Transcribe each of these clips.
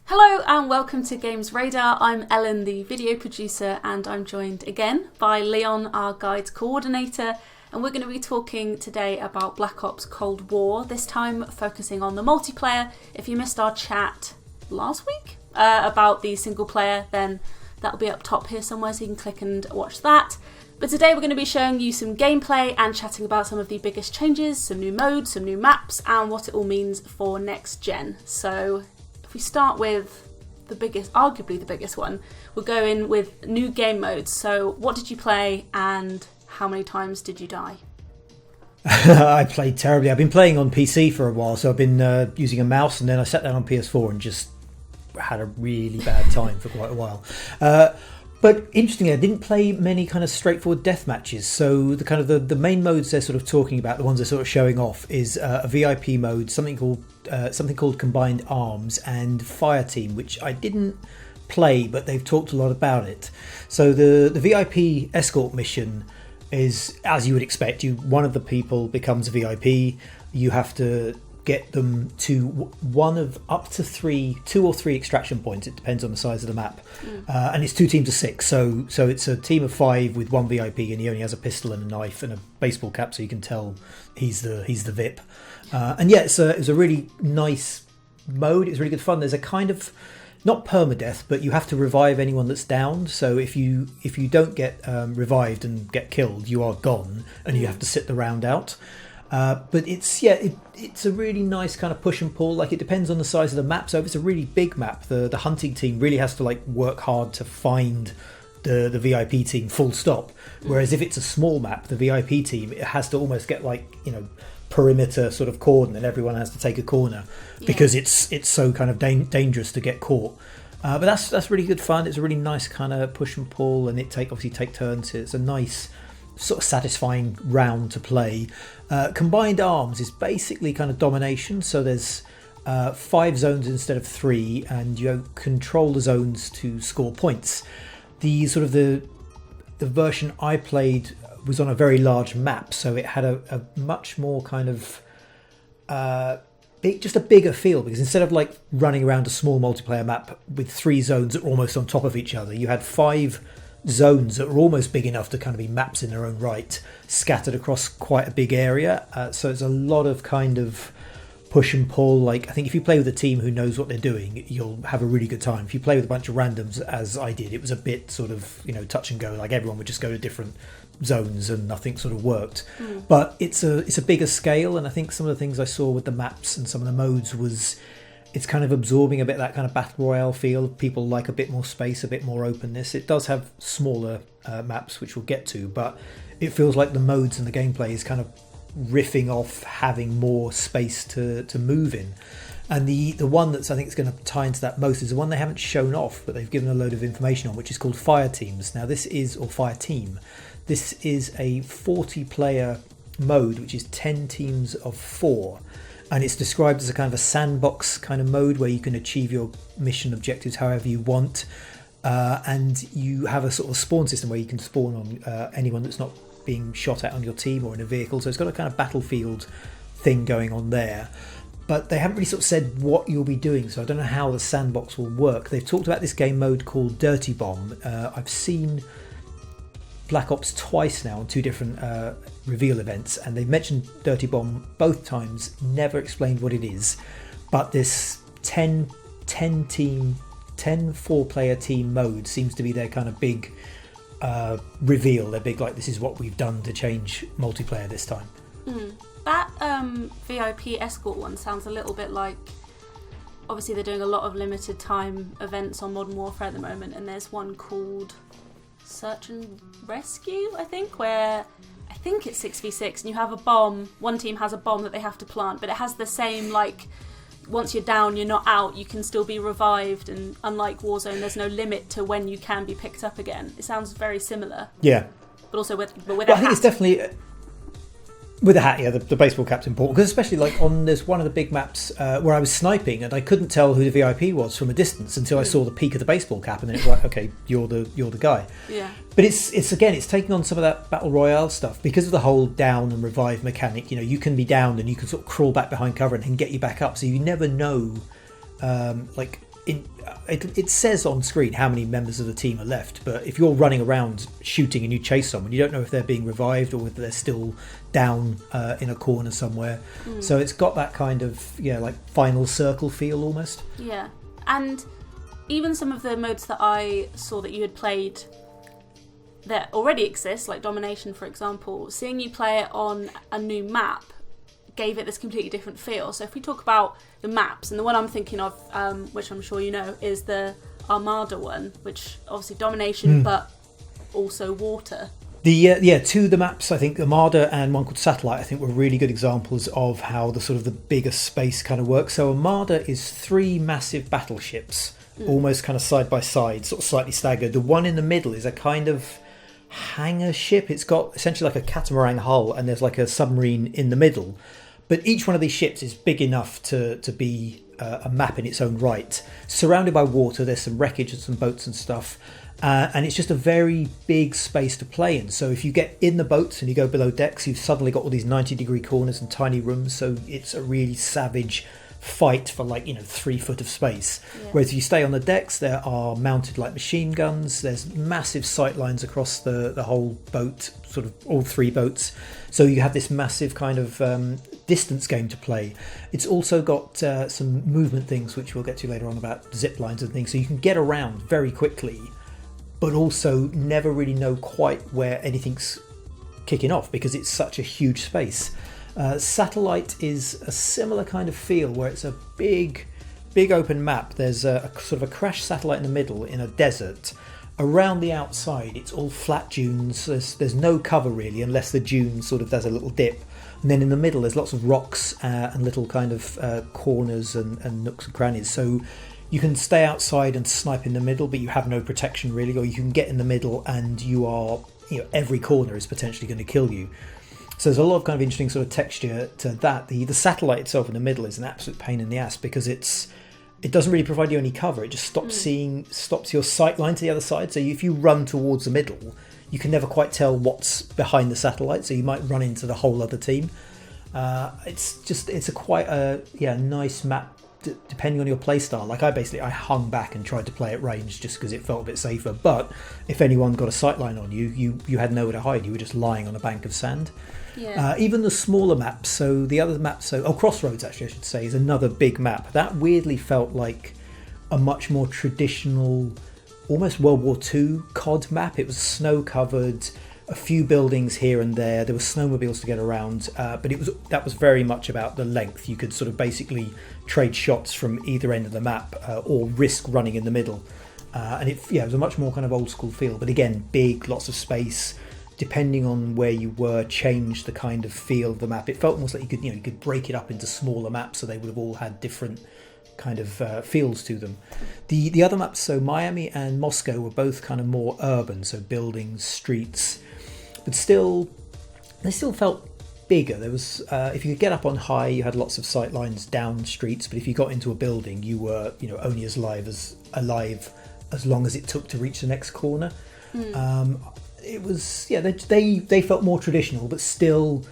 Hello and welcome to Games Radar. I'm Ellen, the video producer, and I'm joined again by Leon, our guides coordinator, and we're going to be talking today about Black Ops Cold War, this time focusing on the multiplayer. If you missed our chat last week about the single player, then that'll be up top here somewhere, so you can click and watch that. But today we're going to be showing you some gameplay and chatting about some of the biggest changes, some new modes, some new maps, and what it all means for next gen. So if we start with the biggest, arguably the biggest one, we'll go in with new game modes. So what did you play and how many times did you die? I played terribly. I've been playing on PC for a while, so I've been using a mouse, and then I sat down on PS4 and just had a really bad time for quite a while. But interestingly, I didn't play many kind of straightforward death matches. So the kind of the main modes they're sort of talking about, the ones they're sort of showing off, is a VIP mode, something called Combined Arms, and Fire Team, which I didn't play, but they've talked a lot about it. So the VIP escort mission is, as you would expect, one of the people becomes a VIP. You have to get them to one of up to two or three extraction points. It depends on the size of the map, and it's 2 teams of 6. So it's a team of 5 with one VIP, and he only has a pistol and a knife and a baseball cap, so you can tell he's the VIP. And yeah, it was a really nice mode. It's really good fun. There's a kind of not permadeath, but you have to revive anyone that's downed. So if you don't get revived and get killed, you are gone, and you have to sit the round out. But it's a really nice kind of push and pull. Like, it depends on the size of the map. So if it's a really big map, the hunting team really has to work hard to find the VIP team full stop. Whereas if it's a small map, the VIP team, it has to almost get perimeter sort of cordon, and everyone has to take a corner because it's so kind of dangerous to get caught. But that's really good fun. It's a really nice kind of push and pull, and obviously take turns. It's a nice sort of satisfying round to play. Combined Arms is basically kind of domination, so there's 5 zones instead of 3, and you control the zones to score points. The version I played was on a very large map, so it had a much more kind of just a bigger feel, because instead of running around a small multiplayer map with 3 zones that were almost on top of each other, you had 5 zones that were almost big enough to kind of be maps in their own right, scattered across quite a big area. So it's a lot of kind of push and pull. I think if you play with a team who knows what they're doing, you'll have a really good time. If you play with a bunch of randoms, as I did, it was a bit sort of touch and go. Everyone would just go to different zones and nothing sort of worked. But it's a bigger scale, and I think some of the things I saw with the maps and some of the modes was it's kind of absorbing a bit of that kind of battle royale feel. People like a bit more space, a bit more openness. It does have smaller maps, which we'll get to, but it feels like the modes and the gameplay is kind of riffing off having more space to move in. And the one that's I think is going to tie into that most is the one they haven't shown off, but they've given a load of information on, which is called Fire Teams. Now Fire Team. This is a 40-player mode, which is 10 teams of 4. And it's described as a kind of a sandbox kind of mode where you can achieve your mission objectives however you want. And you have a sort of spawn system where you can spawn on anyone that's not being shot at on your team or in a vehicle. So it's got a kind of battlefield thing going on there. But they haven't really sort of said what you'll be doing, so I don't know how the sandbox will work. They've talked about this game mode called Dirty Bomb. I've seen Black Ops twice now on 2 different reveal events, and they've mentioned Dirty Bomb both times, never explained what it is. But this 10 4-player team mode seems to be their kind of big reveal. They're big, this is what we've done to change multiplayer this time. That VIP escort one sounds a little bit like, obviously they're doing a lot of limited time events on Modern Warfare at the moment, and there's one called Search and Rescue, I think, where I think it's 6v6 and you have a bomb. One team has a bomb that they have to plant, but it has the same once you're down, you're not out, you can still be revived, and unlike Warzone, there's no limit to when you can be picked up again. It sounds very similar. Yeah. But also with I think it's definitely with a hat, yeah, the baseball cap's important, because especially there's one of the big maps where I was sniping and I couldn't tell who the VIP was from a distance until I saw the peak of the baseball cap, and then it's like, okay, you're the guy. Yeah. But it's taking on some of that battle royale stuff because of the whole down and revive mechanic. You can be down and you can sort of crawl back behind cover and get you back up, so you never know it says on screen how many members of the team are left, but if you're running around shooting and you chase someone, you don't know if they're being revived or whether they're still down in a corner somewhere. So it's got that kind of like final circle feel almost. Yeah, and even some of the modes that I saw that you had played that already exist, like Domination for example, seeing you play it on a new map gave it this completely different feel. So if we talk about the maps, and the one I'm thinking of, which I'm sure you know, is the Armada one, which obviously Domination but also water. Two of the maps, I think Armada and one called Satellite, I think were really good examples of how the sort of the bigger space kind of works. So Armada is 3 massive battleships, almost kind of side by side, sort of slightly staggered. The one in the middle is a kind of hangar ship. It's got essentially like a catamaran hull, and there's like a submarine in the middle. But each one of these ships is big enough to be a map in its own right. Surrounded by water, there's some wreckage and some boats and stuff. And it's just a very big space to play in. So if you get in the boats and you go below decks, you've suddenly got all these 90-degree corners and tiny rooms. So it's a really savage fight for 3 foot of space. Whereas if you stay on the decks, there are mounted like machine guns. There's massive sight lines across the whole boat, sort of all 3 boats. So you have this massive kind of distance game to play. It's also got some movement things, which we'll get to later on, about zip lines and things. So you can get around very quickly, but also never really know quite where anything's kicking off because it's such a huge space. Satellite is a similar kind of feel, where it's a big open map. There's a sort of a crashed satellite in the middle in a desert. Around the outside, it's all flat dunes. There's no cover really, unless the dune sort of does a little dip. And then in the middle, there's lots of rocks and little kind of corners and nooks and crannies. So you can stay outside and snipe in the middle, but you have no protection really. Or you can get in the middle and you are, every corner is potentially going to kill you. So there's a lot of kind of interesting sort of texture to that. The satellite itself in the middle is an absolute pain in the ass because it doesn't really provide you any cover. It just stops your sight line to the other side. So if you run towards the middle, you can never quite tell what's behind the satellite. So you might run into the whole other team. It's quite a nice map depending on your play style. Like I hung back and tried to play at range just because it felt a bit safer. But if anyone got a sight line on you had nowhere to hide. You were just lying on a bank of sand. Yeah. Even the smaller maps, so the other maps, Crossroads actually I should say, is another big map. That weirdly felt like a much more traditional, almost World War II COD map. It was snow covered, a few buildings here and there. There were snowmobiles to get around, but that was very much about the length. You could sort of basically trade shots from either end of the map or risk running in the middle. And it was a much more kind of old school feel. But again, big, lots of space. Depending on where you were, changed the kind of feel of the map. It felt almost like you could break it up into smaller maps, so they would have all had different kind of feels to them. The other maps, so Miami and Moscow, were both kind of more urban, so buildings, streets, but they still felt bigger. There was if you could get up on high, you had lots of sight lines down streets, but if you got into a building, you were only as alive as long as it took to reach the next corner. It was they felt more traditional, but still,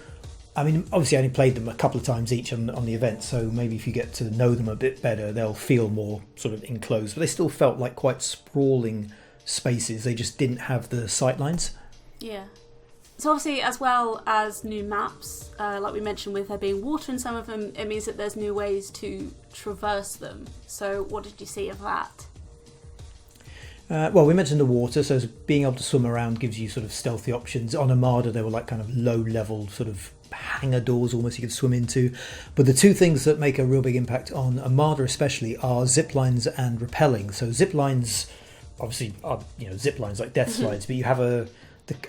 I mean, obviously I only played them a couple of times each on the event, so maybe if you get to know them a bit better, they'll feel more sort of enclosed, but they still felt like quite sprawling spaces. They just didn't have the sight lines. Yeah. So obviously, as well as new maps, like we mentioned, with there being water in some of them, it means that there's new ways to traverse them. So what did you see of that? Well, we mentioned the water, so being able to swim around gives you sort of stealthy options. On Armada, they were like kind of low-level sort of hangar doors almost you could swim into. But the two things that make a real big impact on Armada especially are zip lines and rappelling. So zip lines obviously are zip lines like death slides, but you have a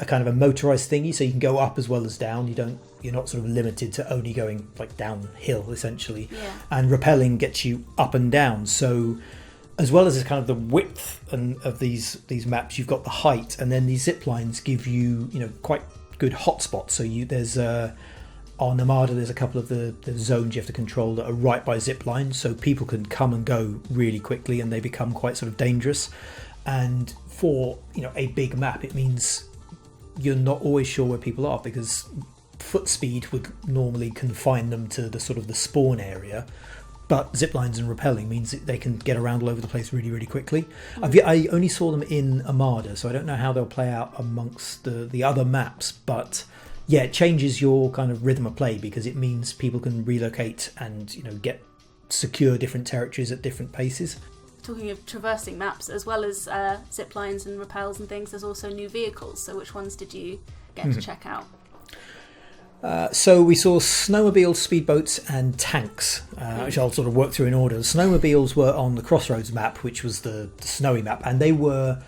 kind of a motorised thingy, so you can go up as well as down. You're not sort of limited to only going like downhill essentially. Yeah. And rappelling gets you up and down. So as well as kind of the width of these maps, you've got the height, and then these zip lines give you quite good hotspots. So there's on Armada, there's a couple of the zones you have to control that are right by zip lines, so people can come and go really quickly, and they become quite sort of dangerous. And for a big map, it means you're not always sure where people are, because foot speed would normally confine them to the sort of the spawn area. but zip lines and rappelling means that they can get around all over the place really, really quickly. I only saw them in Armada, so I don't know how they'll play out amongst the other maps, but yeah, it changes your kind of rhythm of play because it means people can relocate and, you know, get secure different territories at different paces. Talking of traversing maps, as well as zip lines and rappels and things, there's also new vehicles. So which ones did you get to check out? So we saw snowmobiles, speedboats and tanks, which I'll sort of work through in order. The snowmobiles were on the Crossroads map, which was the snowy map, and they were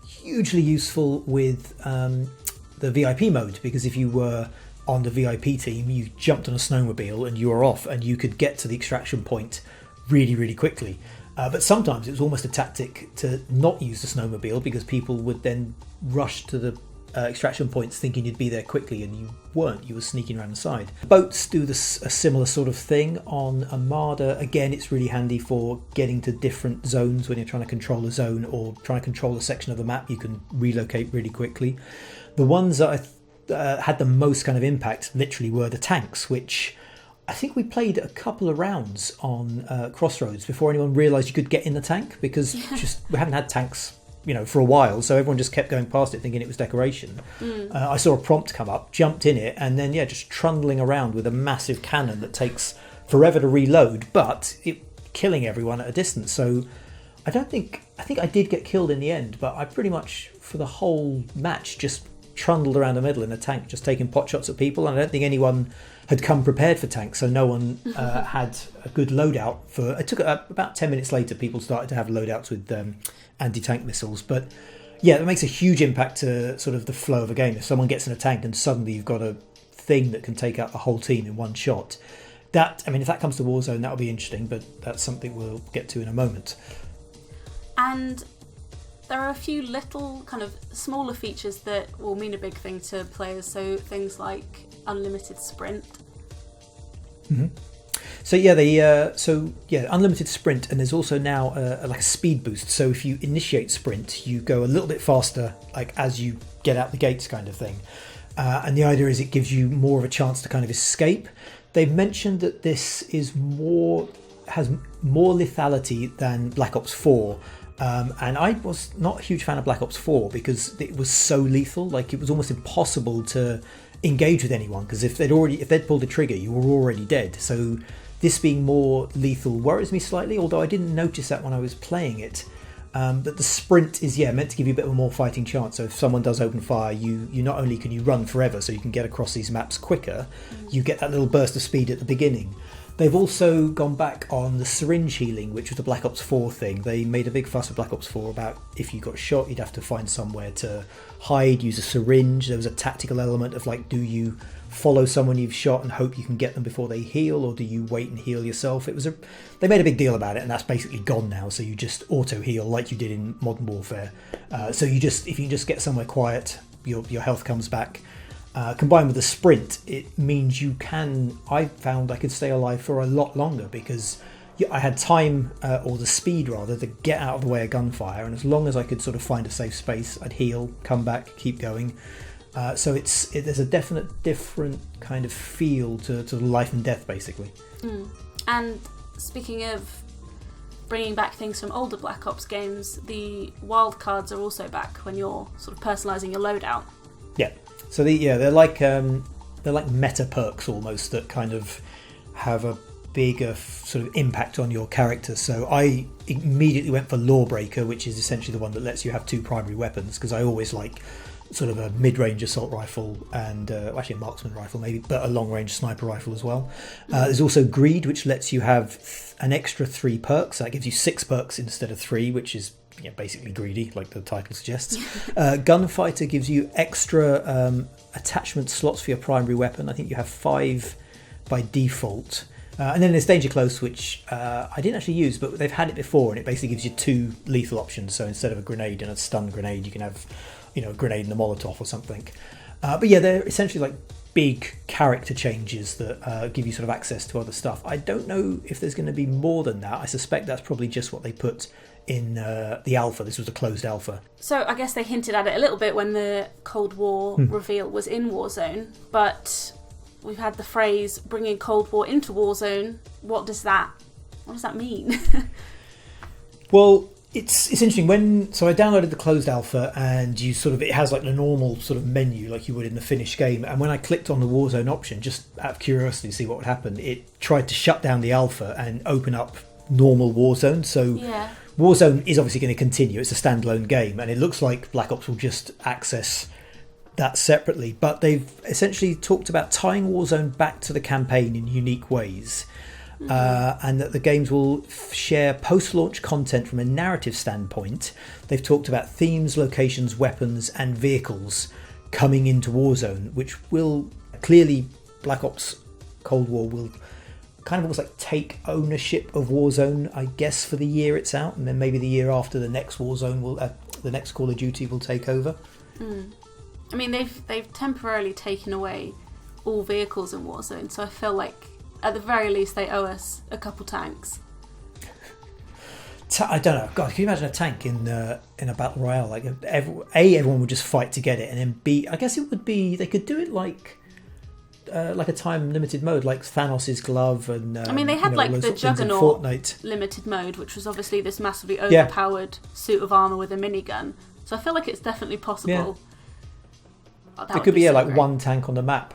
hugely useful with the VIP mode, because if you were on the VIP team, you jumped on a snowmobile and you were off and you could get to the extraction point really, really quickly. But sometimes it was almost a tactic to not use the snowmobile because people would then rush to the extraction points thinking you'd be there quickly, and you weren't. You were sneaking around the side. Boats do a similar sort of thing on Armada. Again, it's really handy for getting to different zones when you're trying to control a zone or trying to control a section of the map. You can relocate really quickly. The ones that I had the most kind of impact literally were the tanks, which I think we played a couple of rounds on Crossroads before anyone realised you could get in the tank, because we haven't had tanks, you know, for a while, so everyone just kept going past it thinking it was decoration. I saw a prompt come up, jumped in it, and then just trundling around with a massive cannon that takes forever to reload, but killing everyone at a distance. So I think I did get killed in the end, but I pretty much for the whole match just trundled around the middle in a tank, just taking pot shots at people, and I don't think anyone had come prepared for tanks, so no one had a good loadout for. It took about 10 minutes later, people started to have loadouts with anti-tank missiles, but yeah, that makes a huge impact to sort of the flow of a game. If someone gets in a tank and suddenly you've got a thing that can take out the whole team in one shot, if that comes to Warzone, that'll be interesting, but that's something we'll get to in a moment. And there are a few little kind of smaller features that will mean a big thing to players, so things like unlimited sprint. So unlimited sprint, and there's also now like a speed boost. So if you initiate sprint, you go a little bit faster, like as you get out the gates, kind of thing. And the idea is it gives you more of a chance to kind of escape. They've mentioned that this has more lethality than Black Ops 4. And I was not a huge fan of Black Ops 4 because it was so lethal. Like, it was almost impossible to engage with anyone, because if they'd pulled the trigger, you were already dead. So this being more lethal worries me slightly, although I didn't notice that when I was playing it. But the sprint is meant to give you a bit of a more fighting chance. So if someone does open fire, you not only can you run forever, so you can get across these maps quicker, you get that little burst of speed at the beginning. They've also gone back on the syringe healing, which was the Black Ops 4 thing. They made a big fuss with Black Ops 4 about if you got shot, you'd have to find somewhere to hide, use a syringe. There was a tactical element of like, do you follow someone you've shot and hope you can get them before they heal, or do you wait and heal yourself? They made a big deal about it, and that's basically gone now. So you just auto heal like you did in Modern Warfare. So if you can just get somewhere quiet, your health comes back. Combined with the sprint, it means I found I could stay alive for a lot longer because I had time, or the speed rather, to get out of the way of gunfire, and as long as I could sort of find a safe space, I'd heal, come back, keep going. So there's a definite different kind of feel to life and death, basically. And speaking of bringing back things from older Black Ops games, the Wildcards are also back when you're sort of personalising your loadout. Yeah. So they're like meta perks almost, that kind of have a bigger sort of impact on your character. So I immediately went for Lawbreaker, which is essentially the one that lets you have two primary weapons, because I always like sort of a mid-range assault rifle and actually a marksman rifle maybe, but a long-range sniper rifle as well. There's also Greed, which lets you have an extra 3 perks. That gives you 6 perks instead of 3, which is basically greedy, like the title suggests. Gunfighter gives you extra attachment slots for your primary weapon. I think you have 5 by default. And then there's Danger Close, which I didn't actually use, but they've had it before, and it basically gives you 2 lethal options. So instead of a grenade and a stun grenade, you can have a grenade and a Molotov or something. But yeah, they're essentially like big character changes that give you sort of access to other stuff. I don't know if there's going to be more than that. I suspect that's probably just what they put in the alpha. This was a closed alpha. So I guess they hinted at it a little bit when the Cold War reveal was in Warzone, but we've had the phrase bringing Cold War into Warzone. What does that What does that mean? Well, it's interesting. So I downloaded the closed alpha, and it has like the normal sort of menu like you would in the finished game. And when I clicked on the Warzone option, just out of curiosity to see what would happen, it tried to shut down the alpha and open up normal Warzone. So Yeah. Warzone is obviously going to continue. It's a standalone game, and it looks like Black Ops will just access that separately. But they've essentially talked about tying Warzone back to the campaign in unique ways. And that the games will share post-launch content from a narrative standpoint. They've talked about themes, locations, weapons and vehicles coming into Warzone, which will clearly, Black Ops Cold War will kind of almost like take ownership of Warzone, I guess, for the year it's out, and then maybe the year after the next Warzone will, the next Call of Duty will take over. I mean, they've temporarily taken away all vehicles in Warzone, so I feel like at the very least they owe us a couple tanks. I don't know. God, can you imagine a tank in a battle royale? Like, everyone would just fight to get it, and then B, I guess it would be, they could do it like a time limited mode, like Thanos' glove, and I mean, they had like the Juggernaut limited mode, which was obviously this massively overpowered suit of armor with a minigun. So I feel like it's definitely possible. Yeah. It could be like one tank on the map.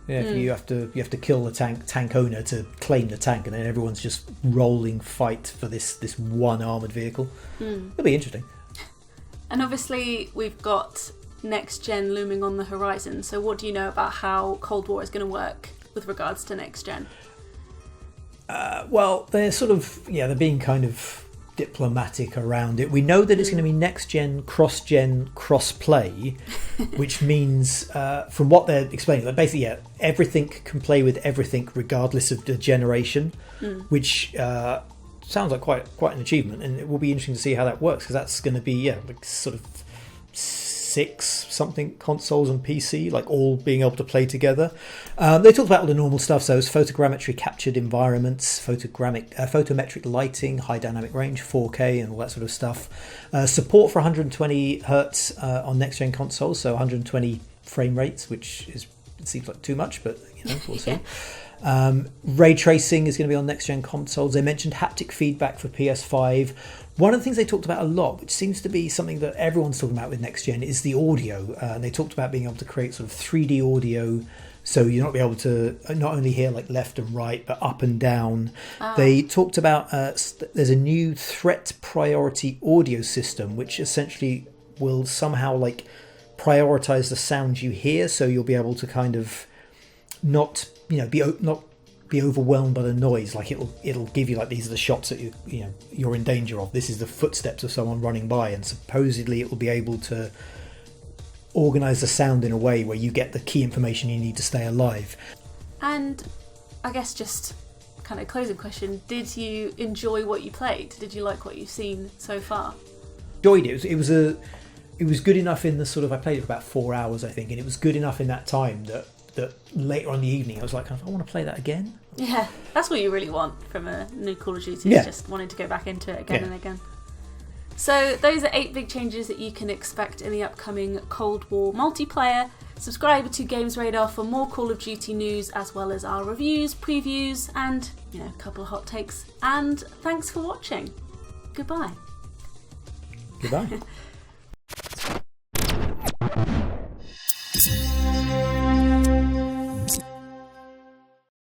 Yeah, if you have to kill the tank owner to claim the tank, and then everyone's just rolling fight for this one armoured vehicle. It'll be interesting. And obviously we've got next gen looming on the horizon. So what do you know about how Cold War is going to work with regards to next gen? Well, they're being kind of diplomatic around it. We know that it's going to be next gen, cross play, which means from what they're explaining, that basically everything can play with everything regardless of the generation, which sounds like quite an achievement, and it will be interesting to see how that works, because that's going to be like sort of 6 something consoles and PC, like all being able to play together. They talked about all the normal stuff, so it's photogrammetry captured environments, photometric lighting, high dynamic range, 4K and all that sort of stuff. Support for 120 hertz on next gen consoles, so 120 frame rates, which it seems like too much, but we'll see. Ray tracing is going to be on next gen consoles. They mentioned haptic feedback for PS5. One of the things they talked about a lot, which seems to be something that everyone's talking about with next gen, is the audio. And they talked about being able to create sort of 3D audio, so you're not be able to not only hear like left and right, but up and down. They talked about there's a new threat priority audio system, which essentially will somehow like prioritize the sounds you hear, so you'll be able to kind of not be overwhelmed by the noise. Like it'll give you like, these are the shots that you're in danger of. This is the footsteps of someone running by, and supposedly it will be able to organize the sound in a way where you get the key information you need to stay alive. And I guess just kind of closing question, did you enjoy what you played? Did you like what you've seen so far? Enjoyed it. It was good enough in the sort of, I played it for about 4 hours, I think, and it was good enough in that time that later on in the evening I was like, I want to play that again. Yeah, that's what you really want from a new Call of Duty, just wanting to go back into it again and again. So those are 8 big changes that you can expect in the upcoming Cold War multiplayer. Subscribe to Games Radar for more Call of Duty news, as well as our reviews, previews, and a couple of hot takes. And thanks for watching. Goodbye. Goodbye.